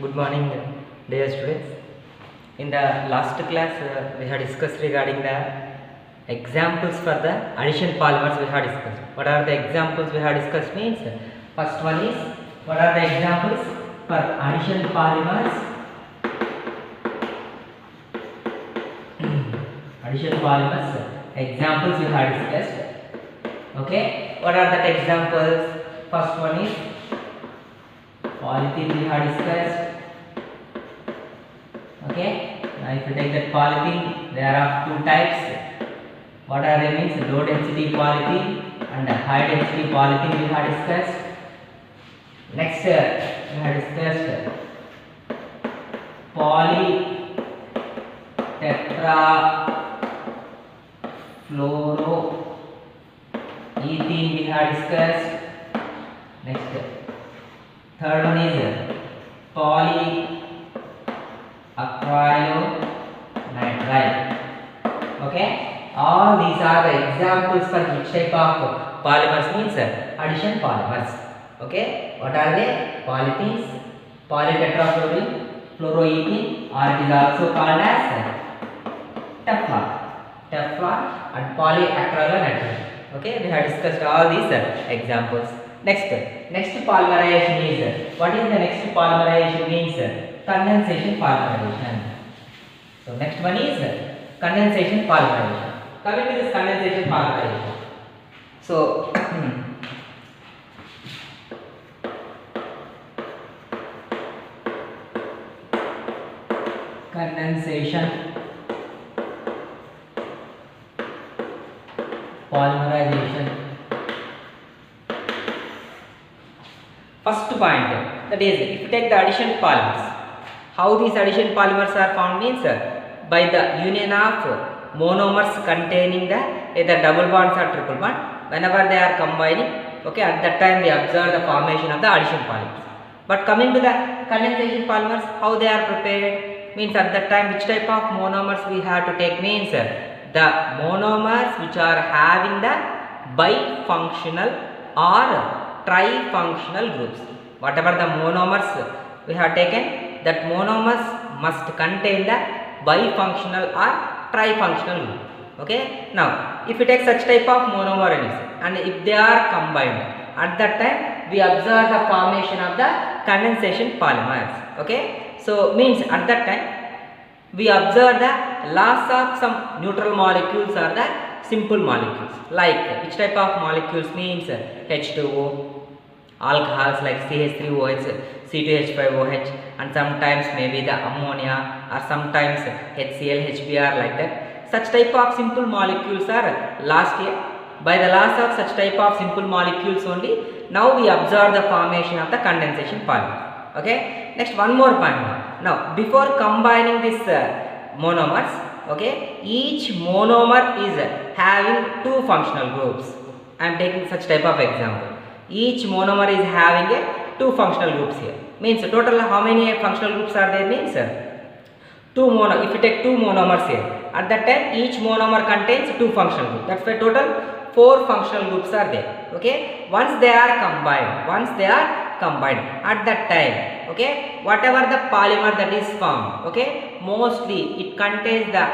Good morning, dear students. In the last class, we had discussed regarding the examples for the addition polymers. We had discussed. What are the examples we had discussed? Means first one is what are the examples for addition polymers? Addition polymers examples we had discussed. Okay. What are the examples? First one is polythene we have discussed. Okay, now if you take that polythene, there are two types. What are they? Means low density polythene and high density polythene we have discussed. Next we have discussed polytetrafluoroethene we have discussed. Next, third one is polyacrylonitrile. Okay, all these are the examples for which type of polymers means addition polymers. Okay, what are they? Polythenes, polytetrafluoroethene, or it is also called as Teflon and polyacrylonitrile. Okay, we have discussed all these examples. Next polymerization is, what is the next polymerization means? Condensation polymerization. So next one is condensation polymerization. Coming to this condensation polymerization. So condensation polymerization. First point, that is, if you take the addition polymers, how these addition polymers are found means by the union of monomers containing the either double bonds or triple bond. Whenever they are combining, okay, at that time we observe the formation of the addition polymers. But coming to the condensation polymers, how they are prepared means at that time which type of monomers we have to take means the monomers which are having the bifunctional or trifunctional groups. Whatever the monomers we have taken, that monomers must contain the bifunctional or trifunctional group. Okay. Now, if you take such type of monomers and if they are combined, at that time we observe the formation of the condensation polymers. Okay. So means at that time we observe the loss of some neutral molecules or the simple molecules. Like which type of molecules means H2O, alcohols like CH3OH, C2H5OH, and sometimes maybe the ammonia or sometimes HCl, HBr, like that. Such type of simple molecules are lost here. By the loss of such type of simple molecules only, now we observe the formation of the condensation polymer. Okay. Next, one more point. Now, before combining these monomers, okay, each monomer is having two functional groups. I am taking such type of example. Each monomer is having two functional groups here. Means total how many functional groups are there? Means if you take two monomers here, at that time each monomer contains two functional groups. That's why total 4 functional groups are there. Okay. Once they are combined, at that time, okay, whatever the polymer that is formed, okay, mostly it contains the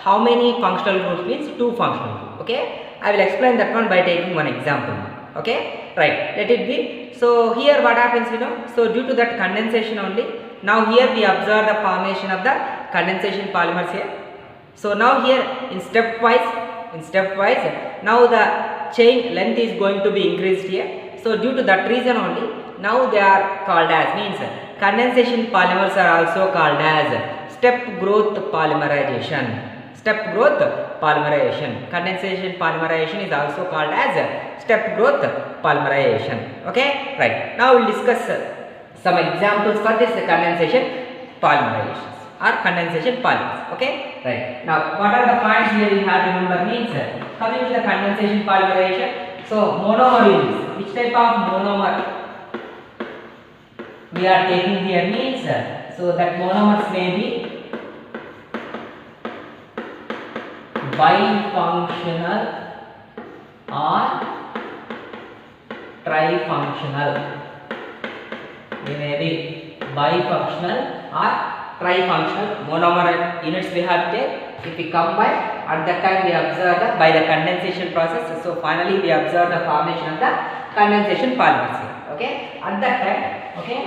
how many functional groups means 2 functional groups. Okay. I will explain that one by taking one example. Okay, right, let it be. So here what happens, so due to that condensation only, now here we observe the formation of the condensation polymers here. So now here in stepwise, now the chain length is going to be increased here. So due to that reason only, now they are called as, means condensation polymers are also called as step growth polymerization. Condensation polymerization is also called as step growth polymerization. Okay, right. Now we'll discuss some examples for this condensation polymerizations or condensation polymers. Okay, right. Now what are the points here you have to remember means coming to the condensation polymerization. So monomer is which type of monomer we are taking here means so that monomers may be bifunctional or trifunctional. They may be bifunctional or trifunctional monomer units we have to take. If we combine, at that time we observe by the condensation process. So finally we observe the formation of the condensation polymers here. Okay, at that time, okay,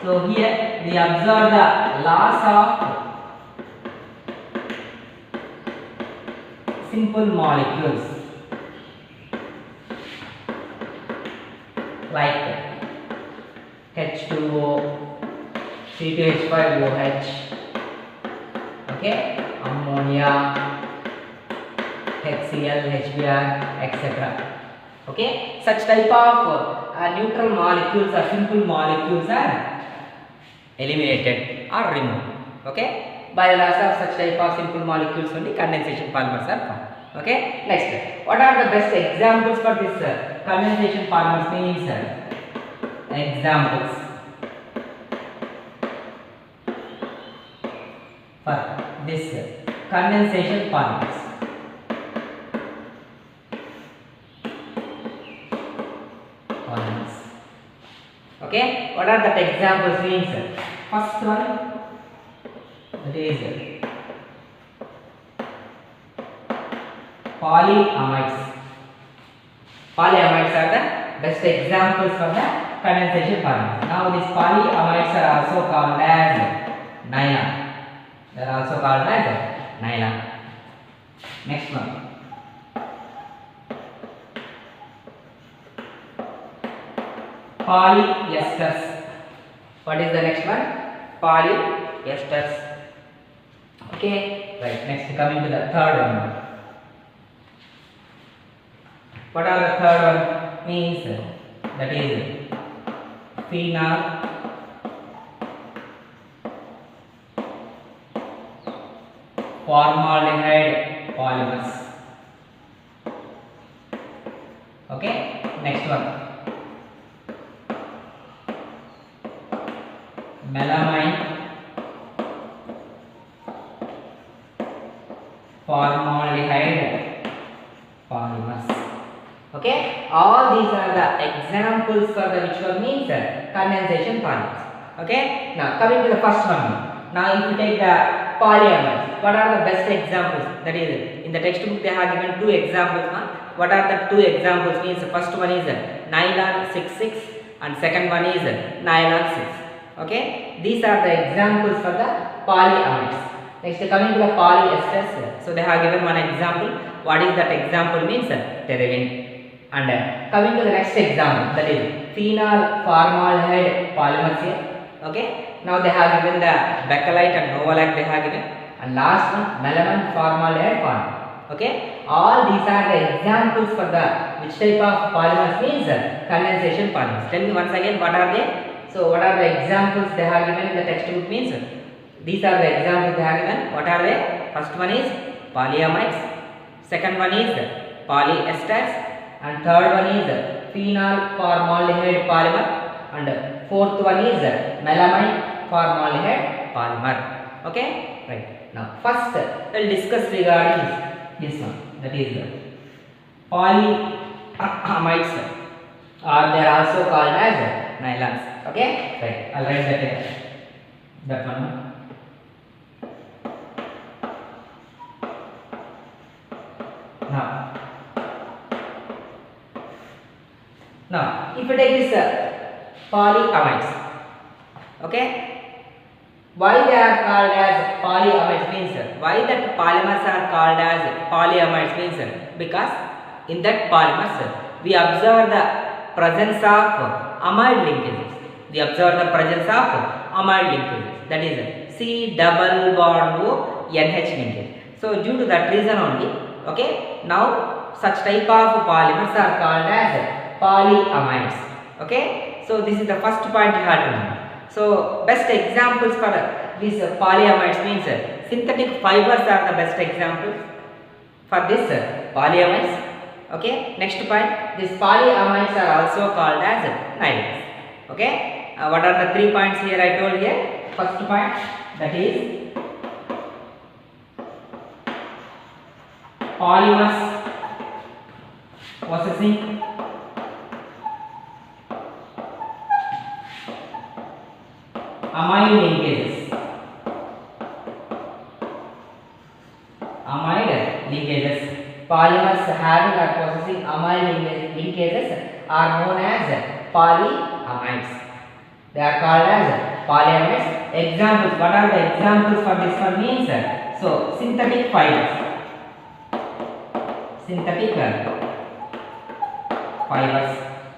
so here we observe the laws of simple molecules like H2O, C2H5OH, okay, ammonia, HCl, HBr, etc. Okay, such type of neutral molecules or simple molecules are eliminated or removed. Okay, by the loss of such type of simple molecules only condensation polymers are formed. Okay, next, what are the best examples for this condensation polymers means? Examples for this condensation polymers. Okay, what are the examples means? First one, that is polyamides. Polyamides are the best examples for the condensation polymers. Now these polyamides are also called as nylon. They are also called as nylon. Next one, polyesters. What is the next one? Polyesters. Okay, right. Next, coming to the third one. What are the third one means? That is phenol formaldehyde polymers. Okay, next one, melamine formaldehyde polymers. Okay, all these are the examples for the which one means condensation polymers. Okay, now coming to the first one. Now if you take the polyamides, what are the best examples? That is, in the textbook they have given two examples. What are the two examples means? The first one is nylon 6,6 and second one is nylon 6. Okay, these are the examples for the polyamides. Next, coming to the polyesters, so they have given one example. What is that example means? Terylene. And coming to the next example, that is phenol formaldehyde polymers here. Okay, now they have given the bakelite and novolite they have given, and last one melamine formaldehyde polymer. Okay, all these are the examples for the which type of polymers means condensation polymers. Tell me once again, what are they? So what are the examples they have given in the textbook means? These are the examples they have given. What are they? First one is polyamides, second one is polyesters, and third one is phenol formaldehyde polymer, and fourth one is melamine formaldehyde polymer. Okay, right. Now first we'll discuss regarding this one, that is polyamides, or they are also called as nylons. Okay, right. I'll write that here. That one. Now, if you take this polyamides, okay, why they are called as polyamides means why that polymers are called as polyamides means because in that polymers we observe the presence of amide linkages. We observe the presence of amide linkages, that is C double bond O NH linkage. So due to that reason only, okay, now such type of polymers are called as polyamides. Okay, so this is the first point you have to know. So best examples for these polyamides means synthetic fibers are the best examples for this polyamides. Okay, next point, these polyamides are also called as nylons. Okay, what are the 3 points here I told here? First point, that is polymers possessing amide linkages. Amide linkages. Polymers having or possessing amide linkages are known as polyamides. They are called as polyamides. Examples. What are the examples for this one means? So synthetic fibers. Synthetic fibers.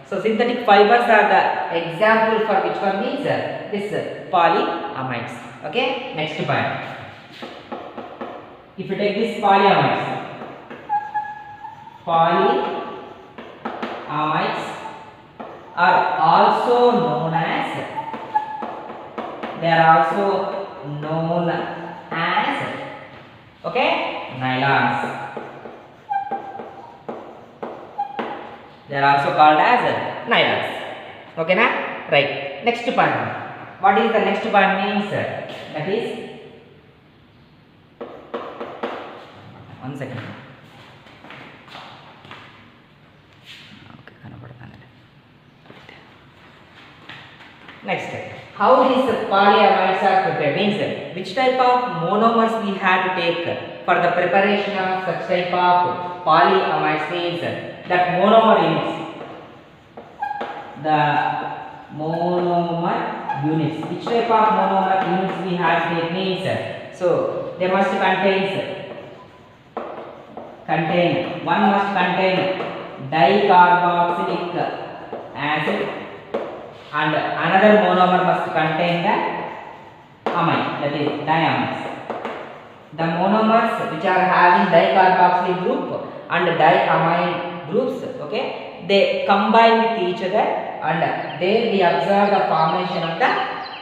So synthetic fibers are the example for which one means this polyamides. Okay. Next point. If you take this polyamides are also known as, they are also known as, okay, nylons. They are also called as nylons. Okay na? Right. Next point. What is the next point means? That is, one second. Next, how these polyamides are prepared means which type of monomers we have to take for the preparation of such type of polyamides means that monomer units, the monomer units, which type of monomer units we have to take means, so they must contain one must contain dicarboxylic acid and another monomer must contain the amide, that is diamides. The monomers which are having dicarboxylic group and diamide groups, okay, they combine with each other and there we observe the formation of the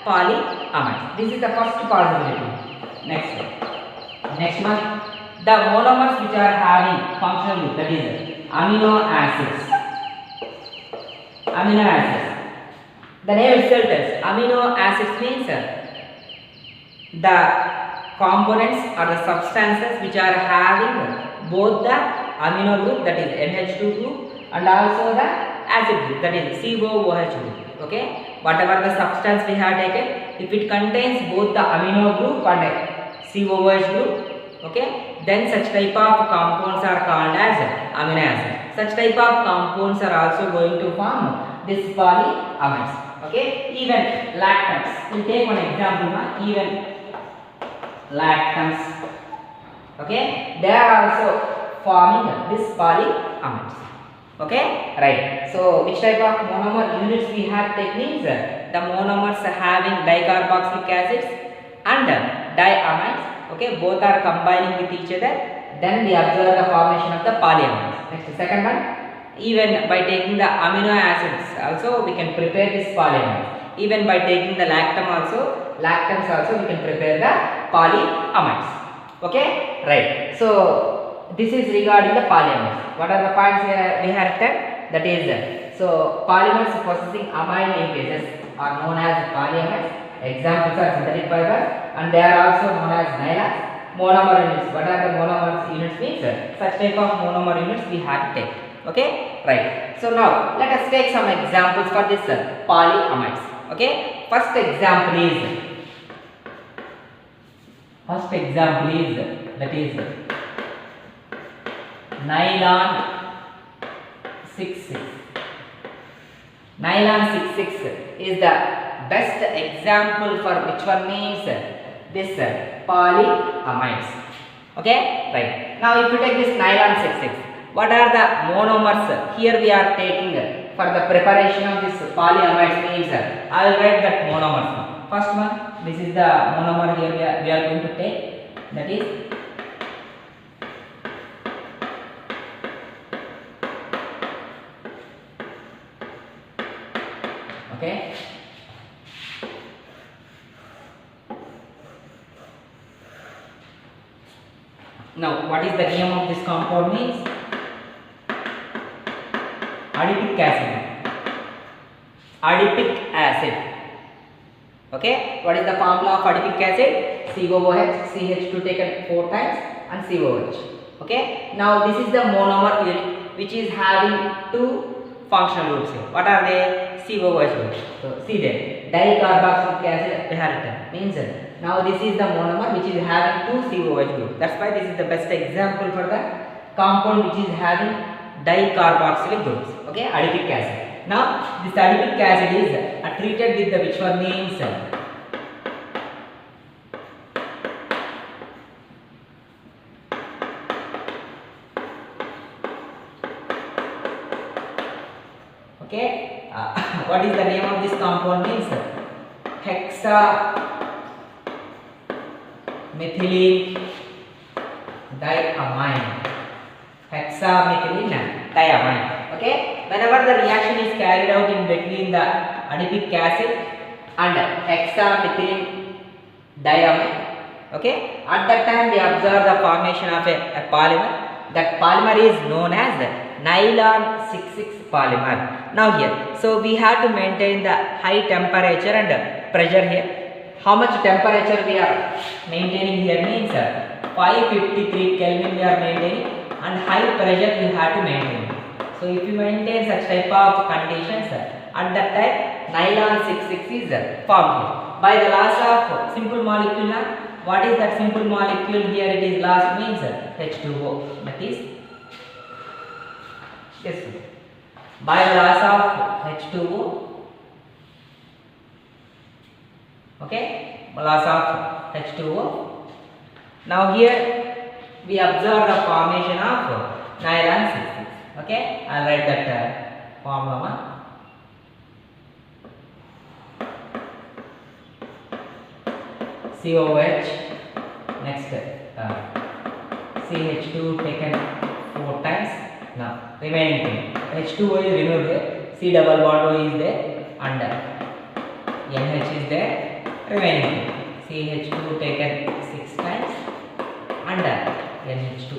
polyamides. This is the first possibility. Next one, the monomers which are having functional group, that is amino acids. The name itself tells amino acids means the components or the substances which are having both the amino group, that is NH2 group, and also the acid group, that is COOH group. Okay, whatever the substance we have taken, if it contains both the amino group and COOH group, okay, then such type of compounds are called as amino acids. Such type of compounds are also going to form this polyamides. Okay, even lactams. We'll take one example. Even lactams. Okay, they are also forming this polyamides. Okay, right. So which type of monomer units we have techniques? The monomers having dicarboxylic acids and diamides. Okay, both are combining with each other. Then we observe the formation of the polyamides. Next, second one. Even by taking the amino acids also we can prepare this polyamides. Even by taking the lactams also we can prepare the polyamides. Okay, right. So this is regarding the polyamides. What are the points we have written? That is, so polymers possessing amide linkages are known as polyamides. Examples are synthetic fiber and they are also known as nylons. Monomer units. What are the monomer units means? Such type of monomer units we have to take. Okay, right. So now let us take some examples for this polyamides. Okay, first example is that is nylon 6,6. Nylon 6,6 is the best example for which one means this polyamides. Okay, right. Now if you take this nylon 6,6, what are the monomers here we are taking for the preparation of this polyamides means I will write that monomers. First one, this is the monomer here we are going to take, that is okay. Now what is the name of this compound means? Adipic acid. Okay, what is the formula of adipic acid? COOH, CH2 taken 4 times and COOH. Okay, now this is the monomer unit which is having two functional groups here. What are they? COOH groups. So see there, dicarboxylic acid we have written. Means now this is the monomer which is having two COH group. That's why this is the best example for the compound which is having dicarboxylic groups. Okay, adipic acid. Now this adipic acid is treated with the which one means okay. What is the name of this compound means hexamethylene diamine. Hexamethylene diamine. Okay, whenever the reaction is carried out in between the adipic acid and hexamethylene diamine, okay, at that time we observe the formation of a polymer. That polymer is known as nylon 6,6 polymer. Now here, so we have to maintain the high temperature and pressure here. How much temperature we are maintaining here means 553 Kelvin we are maintaining, and high pressure we have to maintain. So if you maintain such type of conditions, at that time nylon 6,6 is formed here. By the laws of simple molecule, what is that simple molecule here? It is last means H2O. That is yes. By the laws of H2O, okay, laws of H2O. Now here we observe the formation of nylon 6,6. Okay, I'll write that formula. COH, next CH2 taken 4 times. Now remaining thing H2O is removed there, C double bond O is there, and NH is there. Remaining thing CH2 taken 6 times and NH2.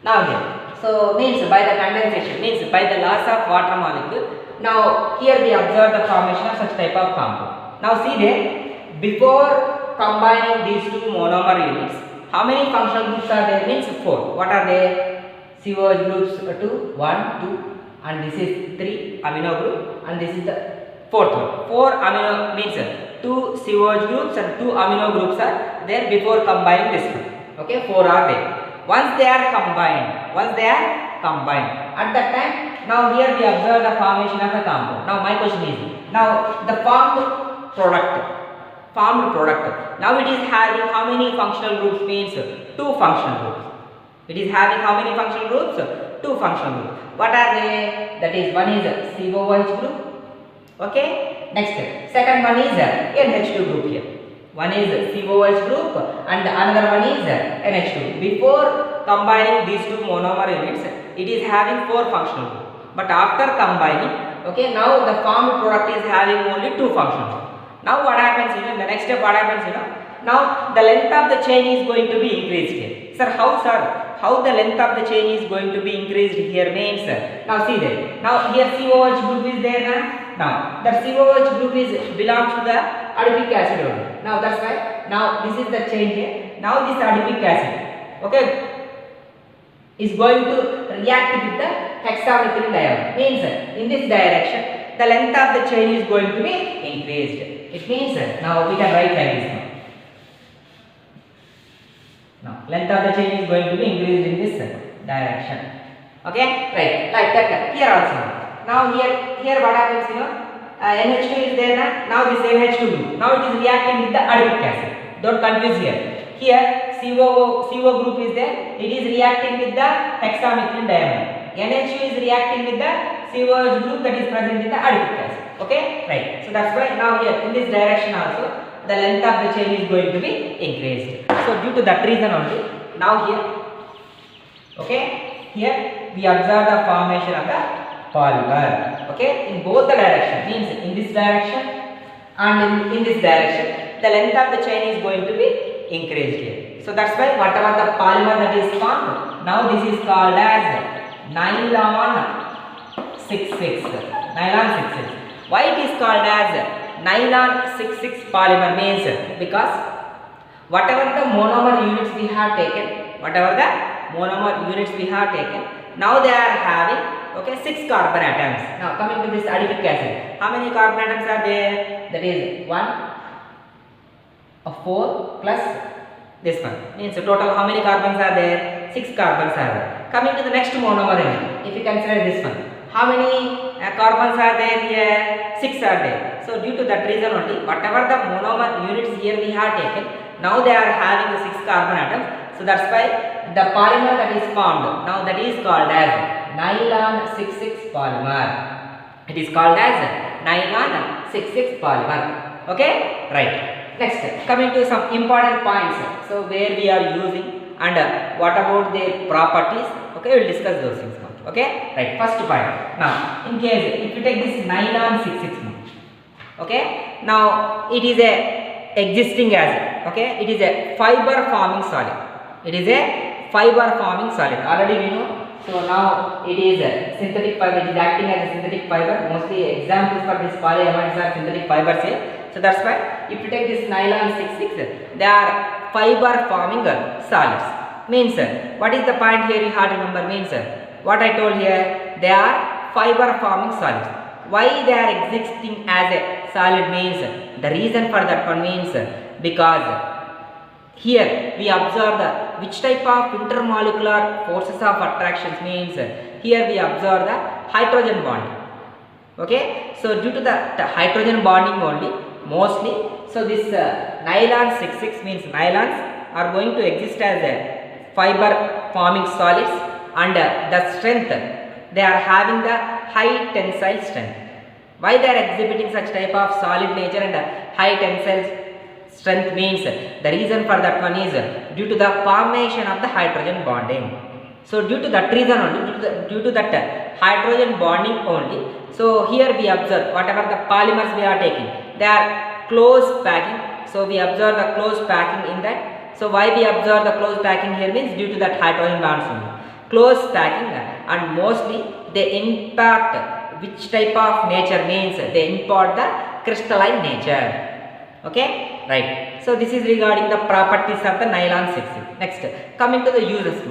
Now here, so means by the condensation, means by the loss of water molecule. Now here we observe the formation of such type of compound. Now see there, before combining these two monomer units, how many functional groups are there? Means 4. What are they? COH groups 2, 1, 2, and this is 3 amino group, and this is the fourth one. 4 amino means 2 COH groups and 2 amino groups are there before combining this one. Okay, 4 are there. Once they are combined, at that time, now here we observe the formation of a compound. Now my question is, now the formed product. Now it is having how many functional groups? Means 2 functional groups. It is having how many functional groups? 2 functional groups. What are they? That is, one is COH group. Okay. Next, second one is NH2 group here. One is COH group and another one is NH2. Before combining these two monomer units, it is having 4 functional groups. But after combining, okay, now the formed product is having only 2 functional groups. Now what happens? The next step what happens? Now the length of the chain is going to be increased here. Sir, how sir? How the length of the chain is going to be increased here means, now see there. Now here COH group is there now. Now the COH group is belongs to the adipic acid only. Now that's why. Now this is the chain here. Now this adipic acid, okay, is going to react with the hexamethylene diamine. Means in this direction the length of the chain is going to be increased. It means now we can write like this now. Now length of the chain is going to be increased in this direction. Okay, right, like that here also. Now here what happens? NH2 is there now. Now this NH2 group. Now it is reacting with the adipic acid. Don't confuse here. Here CO group is there. It is reacting with the hexamethylene diamine. NH2 is reacting with the COH group that is present in the adipic acid. Okay, right. So that's why now here in this direction also the length of the chain is going to be increased. So due to that reason only, now here, okay, here we observe the formation of the polymer. Okay, in both the direction, means in this direction and in this direction, the length of the chain is going to be increased here. So that's why whatever the polymer that is formed, now this is called as nylon 6,6. Nylon 6,6. Why it is called as nylon 6,6 polymer means because whatever the monomer units we have taken, whatever the monomer units we have taken. Now they are having, okay, 6 carbon atoms. Now coming to this adipic acid, how many carbon atoms are there? That is 1 of 4 plus this one, means total how many carbons are there? 6 carbons are there. Coming to the next monomer, if you consider this one, how many carbons are there here? 6 are there. So due to that reason only, whatever the monomer units here we have taken, now they are having the 6 carbon atoms. So that's why the polymer that is formed, now that is called as nylon 6,6 polymer. It is called as nylon 6,6 polymer. Okay, right. Next, coming to some important points. So where we are using and what about their properties. Okay, we will discuss those things now. Okay, right. First point. Now, in case if you take this nylon 6,6, okay, now it is a existing acid. Okay, it is a fiber forming solid. It is a fiber forming solid. Already we know. So now it is a synthetic fiber. It is acting as a synthetic fiber. Mostly examples for this polyamides are synthetic fibers here. So that's why if you take this nylon 6,6, they are fiber forming solids. Means what is the point here you have to remember? Means what I told here, they are fiber forming solids. Why they are existing as a solid means, the reason for that one means because here we observe the which type of intermolecular forces of attractions, means here we observe the hydrogen bond. Okay, so due to the hydrogen bonding only mostly, so this nylon 6,6 means nylons are going to exist as a fiber forming solids, and the strength, they are having the high tensile strength. Why they are exhibiting such type of solid nature and high tensile strength means the reason for that one is due to the formation of the hydrogen bonding. So due to that reason only, due to that hydrogen bonding only, so here we observe whatever the polymers we are taking, they are close packing. So we observe the close packing in that. So why we observe the close packing here means due to that hydrogen bonds only. Close packing, and mostly they impact which type of nature means they impart the crystalline nature. Okay, right. So this is regarding the properties of the nylon 6,6. Next, coming to the uses.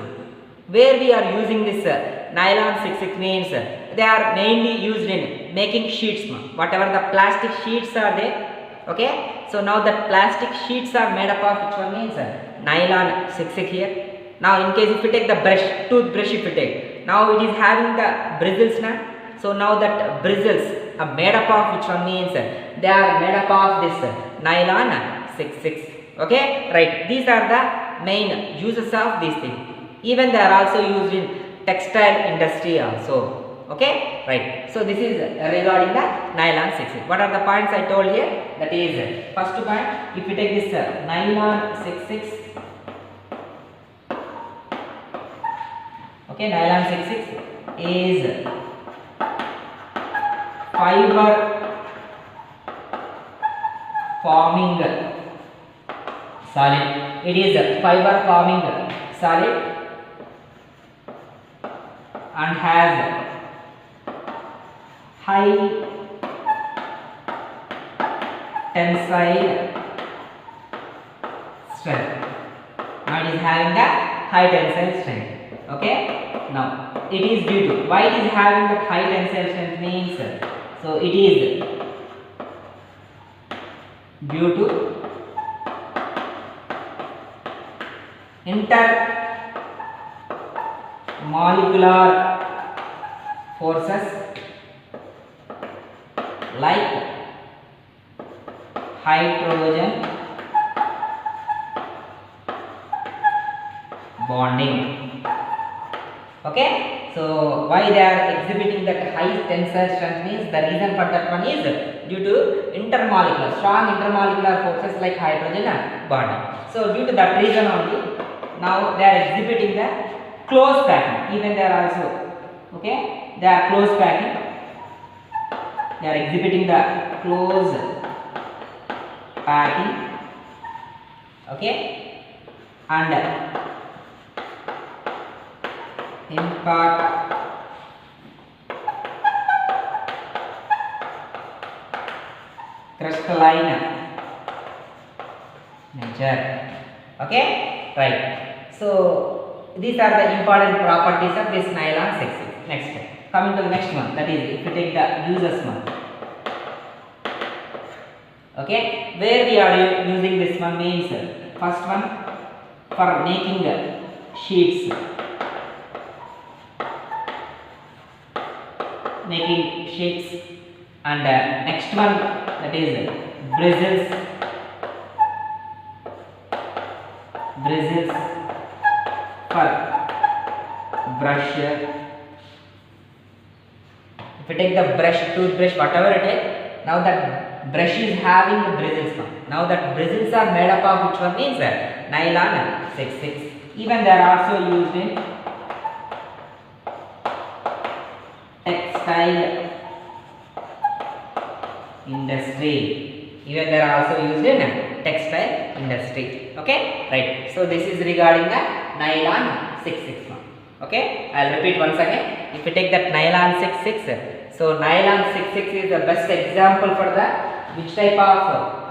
Where we are using this nylon 6,6 means they are mainly used in making sheets. Whatever the plastic sheets are there. Okay, so now that plastic sheets are made up of which one means nylon 6,6 here. Now in case if you take the brush, toothbrush if you take, now it is having the bristles now. So now that bristles are made up of which one means they are made up of this nylon 6,6. Okay, right. These are the main uses of these things. Even they are also used in textile industry also. Okay, right. So this is regarding the nylon 6,6. What are the points I told here? That is first point, if you take this nylon 6,6, okay, nylon 6,6 is fiber forming solid. It is a fiber forming solid and has high tensile strength. Now it is having the high tensile strength. Okay, now it is due to, why it is having the high tensile strength means, so it is due to intermolecular forces like hydrogen bonding. Okay, so why they are exhibiting that high tensile strength means the reason for that one is due to intermolecular, strong intermolecular forces like hydrogen bonding. So due to that reason only, now they are exhibiting the close packing. Even they are also, okay, they are close packing. They are exhibiting the close packing. Okay, and impart crystalline nature. Okay, right. So these are the important properties of this nylon 6/6. Next, coming to the next one, that is if you take the uses one. Okay, where we are using this one means first one for making sheets, and next one, that is bristles for brush. If you take the brush, toothbrush, whatever it is, now that brush is having the bristles. Now that bristles are made up of which one means nylon 6/6. Even they are also used in textile industry. Even they are also used in textile industry. Okay, right. So this is regarding the nylon 6/6 one. Okay, I'll repeat once again. If you take that nylon 6/6, so nylon 6/6 is the best example for the which type of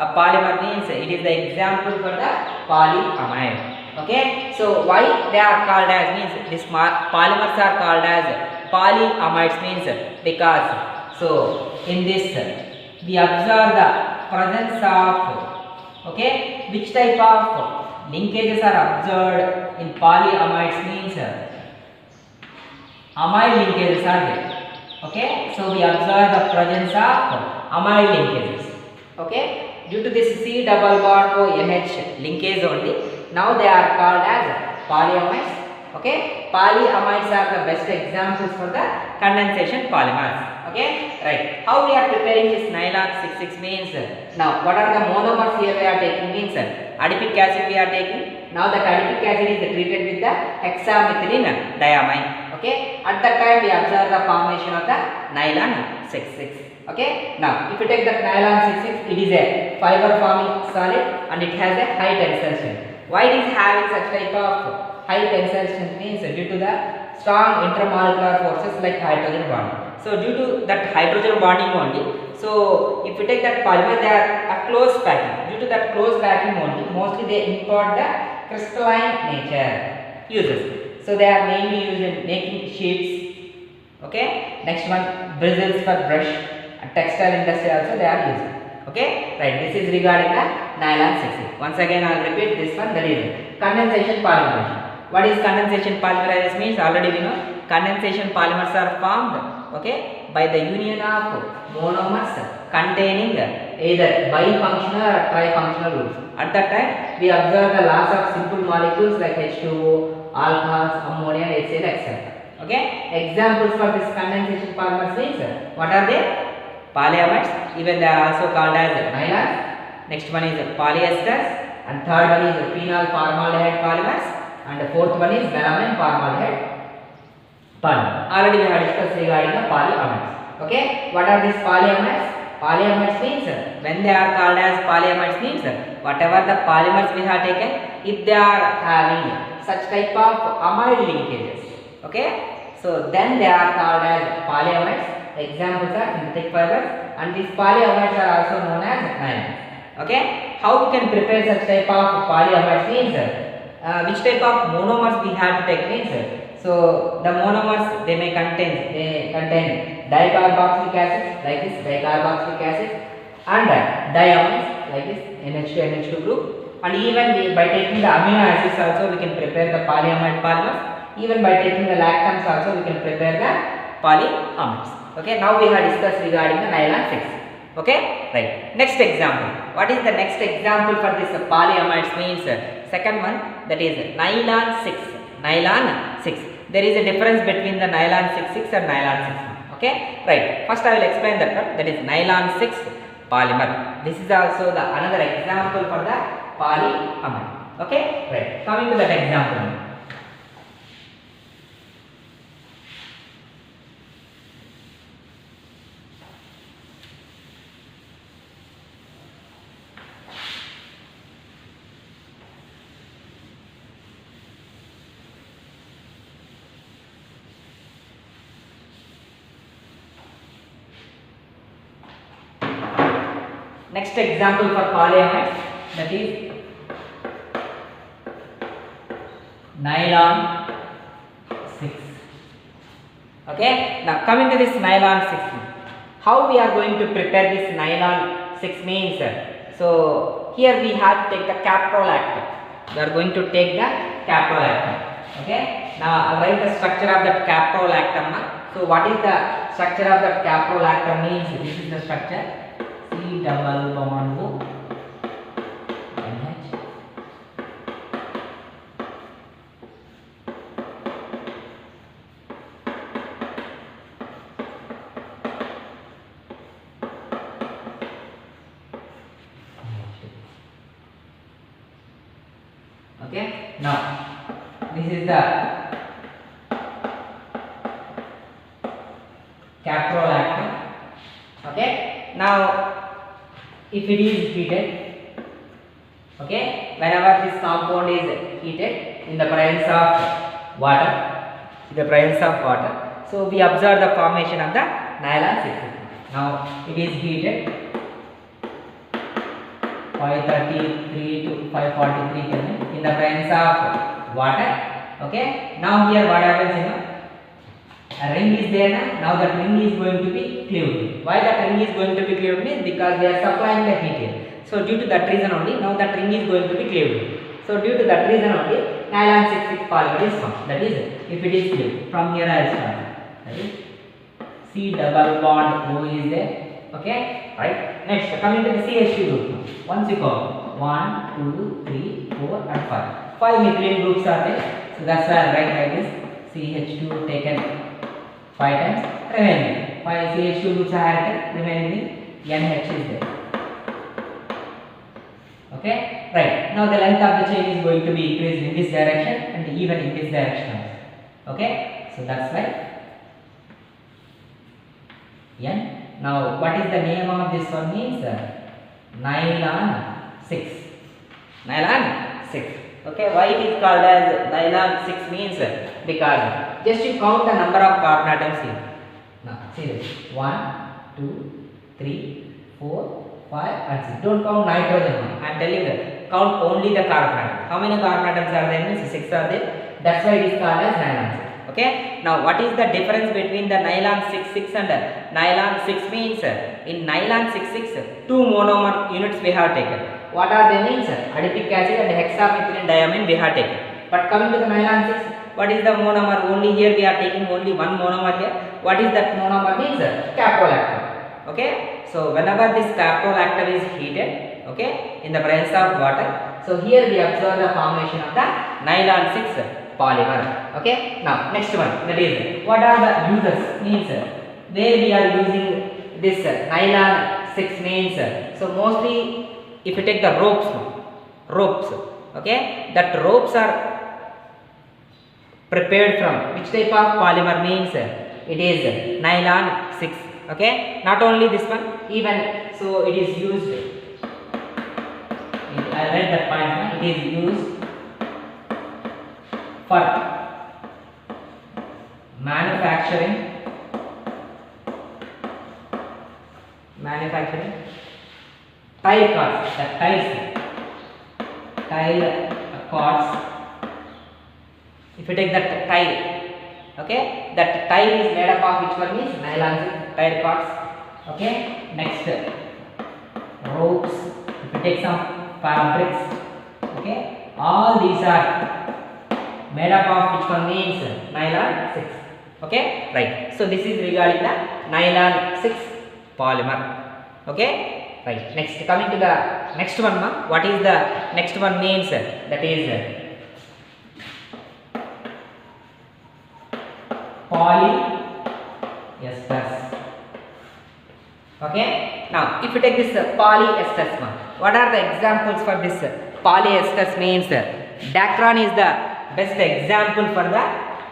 a polymer means it is the example for the polyamide. Okay, so why they are called as means this polymers are called as polyamides means because so in this we observe the presence of which type of linkages are observed in polyamides means amide linkages are there. Okay, so we observe the presence of amide linkages. Okay, due to this C double bond ONH linkage only, now they are called as polyamides. Okay, polyamides are the best examples for the condensation polymers. Okay, right. How we are preparing this nylon 6/6 means now what are the monomers here we are taking means adipic acid we are taking. Now that adipic acid is treated with the hexamethylene diamine. Okay, at that time we observe the formation of the nylon 6/6. Okay, now if you take the nylon 6/6, it is a fiber forming solid and it has a high tensile strength. Why it is having such type of high tensile strength means due to the strong intermolecular forces like hydrogen bonding. So due to that hydrogen bonding only, so if you take that polymer, they are a close packing. Due to that close packing only, mostly they impart the crystalline nature uses. So they are mainly used in making sheets. Okay, next one bristles for brush, and textile industry also they are using. Okay, right. This is regarding the nylon 6/6. Once again, I will repeat this one. That is condensation polymerization. What is condensation polymerization means? Already we know condensation polymers are formed. Okay, by the union of monomers containing either bifunctional or trifunctional groups. At that time, we observe the loss of simple molecules like H2O, alcohols, ammonia, HCl, etc. Okay, examples for this condensation polymers means what are they? Polyamides. Even they are also called as nylon. Next one is polyesters, and third one is phenol formaldehyde polymers, and the fourth one is melamine formaldehyde polymer. Already we have discussed regarding the polyamides. Okay, what are these polyamides? Polyamides means when they are called as polyamides means whatever the polymers we have taken, if they are having such type of amide linkages, okay, so then they are called as polyamides. Examples are synthetic fibers, and these polyamides are also known as nylon. Okay, how we can prepare such type of polyamides means which type of monomers we have to take means so the monomers they contain dicarboxylic acid like this dicarboxylic acid, and diamides like this NH2 group, and even by taking the amino acids also we can prepare the polyamide polymers. Even by taking the lactams also we can prepare the polyamides. Okay, now we have discussed regarding the nylon 6. Okay, right. Next example. What is the next example for this polyamides means second one, that is nylon 6. Nylon 6. There is a difference between the nylon 6/6 and nylon 6/1. Okay, right. First I will explain that one. That is nylon 6 polymer. This is also the another example for the polyamide. Okay, right. Coming to that example. Next example for polyamides, that is nylon 6. Okay, now coming to this nylon 6. How we are going to prepare this nylon 6 means, so here we have to take the caprolactam. We are going to take the caprolactam. Okay, now I'll write the structure of that caprolactam. So what is the structure of that caprolactam means? This is the structure. C double bond NH. Okay, now this is the caprolactam. Okay, now if it is heated, okay, whenever this compound is heated in the presence of water, so we observe the formation of the nylon 6. Now it is heated 533 to 543 Kelvin in the presence of water. Okay, now here what happens, a ring is there. Now that ring is going to be cleaved. Why that ring is going to be cleaved means because we are supplying the heat here. So due to that reason only, now that ring is going to be cleaved. So due to that reason only, nylon 6,6 polymer is formed. That is, if it is cleaved, from here I will start. That is, C double bond O is there. Okay, right. Next, coming to the CH2 group. Once you count 1, 2, 3, 4 and 5. 5 methylene groups are there. So that's why I write like this. CH2 taken 5 times, remaining 5 CH2 groups are added, remaining NH is there. Okay, right. Now the length of the chain is going to be increased in this direction and even in this direction. Okay, so that's why N. Now what is the name of this one means? Nylon 6. Nylon 6. Okay, why it is called as nylon 6 means because just you count the number of carbon atoms here. Now see this, 1, 2, 3, 4, 5 and 6. Don't count nitrogen. I am telling you, count only the carbon atom. How many carbon atoms are there? Means 6 are there. That's why it is called as nylon 6. Okay, now what is the difference between the nylon 6,6 and nylon 6 means? In nylon 6,6 2 monomer units we have taken. What are they means? Adipic acid and hexamethylene diamine we have taken. But coming to the nylon 6, what is the monomer? Only here we are taking only one monomer here. What is that monomer means? Caprolactam. Okay, so whenever this caprolactam is heated, okay, in the presence of water, so here we observe the formation of the nylon 6 polymer. Okay, now next one, that is what are the uses means where we are using this nylon 6 means. So mostly if you take the ropes, okay, that ropes are prepared from which type of polymer means it is nylon 6. Okay, not only this one, even so it is used, I read that point, it is used for manufacturing tile cords, the tile cords. If you take that tile, okay, that tile is made up of which one is nylon tile cords. Okay, next ropes. If you take some fabrics, okay, all these are made up of which one means nylon 6. Okay, right. So this is regarding the nylon 6 polymer. Okay, right. Next, coming to the next one, what is the next one means? That is polyesters. Okay, now if you take this polyesters, what are the examples for this polyesters means? Dacron is the best example for the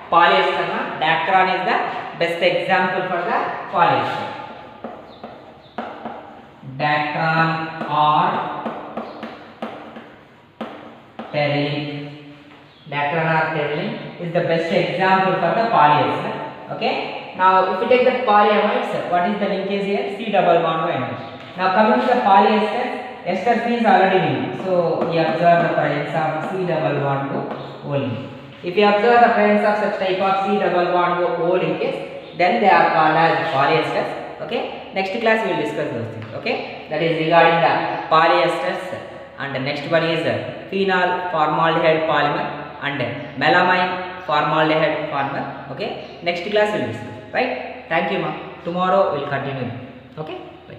polyester. Dacron is the best example for the polyester. Dacron or terylene. Dacron or terylene is the best example for the polyester. Okay. Now if you take the polyamides, what is the linkage here? C double bond NH. Now coming to the polyesters, esters means already we know. So we observe the presence of C double bond only. If you observe the presence of such type of C double bond O linkage, then they are called as polyesters. Okay, next class we will discuss those things. Okay, that is regarding the polyesters, and the next one is phenol formaldehyde polymer and melamine formaldehyde polymer. Okay, next class we will discuss. Right, thank you ma, tomorrow we will continue. Okay, bye.